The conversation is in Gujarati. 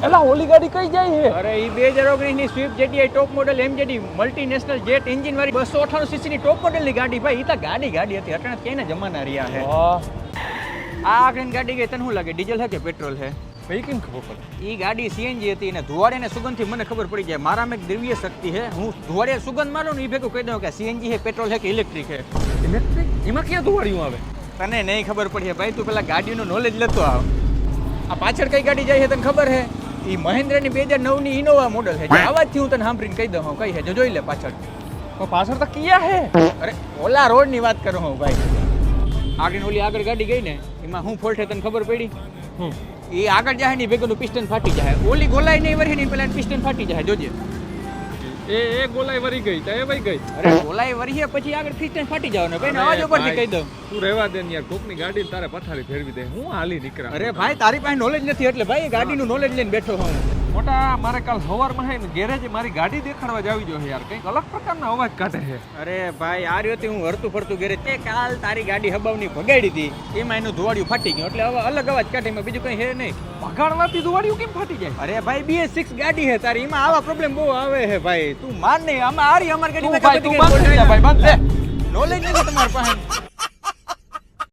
એલા ઓલી ગાડી કઈ જાય છે? અરે ઈ 2019 ની Swift JTI top model MJD multinational jet engine વાળી 298 સીસી ની ટોપ મોડેલ ની ગાડી ભાઈ. ઈ તો ગાડી હતી. અટાણે ક્યાંના જમાના રહ્યા છે. આ આગળની ગાડી ગઈ તને શું લાગે ડીઝલ છે કે પેટ્રોલ છે? ભાઈ કેમ ખબર પડે? ઈ ગાડી સીએનજી હતી અને ધુવાડે ને સુગંધથી મને ખબર પડી જાય. મારામાં એક દિવ્ય શક્તિ છે. હું ધુવાડે સુગંધ મારું ને ઈ ભેગું કહી દઉં કે સીએનજી છે, પેટ્રોલ છે કે ઇલેક્ટ્રિક છે. ઇલેક્ટ્રિક? એમાં ક્યાં ધુવાડિયું આવે? તને નહીં ખબર પડી ભાઈ, તું પેલા ગાડીનું નોલેજ લેતો આવ. આ પાછળ કઈ ગાડી જાય છે તને ખબર છે? ઈ મહેન્દ્રની 2009 ની ઇનોવા મોડલ છે. આવાજથી હું તને સાંભળીને કહી દઉં કઈ છે જોઈ લે પાછળ. તો પાછળ તો કિયા હે. અરે ઓલા રોડ ની વાત કરું હું ભાઈ. આગળ ગાડી ગઈ ને એમાં હું ફોલ્ટ છે તને ખબર પડી? એ આગળ જાય ને ભેગું પિસ્ટન ફાટી જાય. ઓલી ગોલાઈ નહીં વરી ને પેલા પિસ્ટન ફાટી જાય જોજે. એ ગોલાઈ વરી ગઈ તો એ વઈ ગઈ. અરે ગોલાઈ વરી પછી આગળ પિસ્ટન ફાટી જવાનું ભાઈ. અવાજ ઉપરથી કહી દઉં. તું રહેવા દે ને યાર, કોકની ગાડી તારે પથારી ફેરવી દે. હું હાલી નીકળા. અરે ભાઈ તારી પાસે નોલેજ નથી એટલે ભાઈ ગાડીનું નોલેજ લઈને બેઠો હું. મોટા મારે કાલ સવારમાં હે ને ગેરેજે મારી ગાડી દેખાડવા જાવી જોઈએ યાર. કંઈક અલગ પ્રકારનો અવાજ કાઢે છે. અરે ભાઈ આ રહ્યો હું હરતું ફરતું ઘરે તે કાલ તારી ગાડી હબાવની ભગાડી હતી એમાં એનું ધોવાડિયું ફાટી ગયું એટલે હવે અલગ અવાજ કાઢે એમાં બીજું કઈ હે નહીં. ભગાડવાથી ધુવાડિયું કેમ ફાટી જાય? અરે ભાઈ BS6 ગાડી હે તારી, એમાં આવા પ્રોબ્લેમ બહુ આવે હે ભાઈ. તું માન નહીં આમાં આરી અમારી તું ભાઈ તું બંધ થઈ જા ભાઈ, બંધ. નોલેજ નથી તમારી પાસે.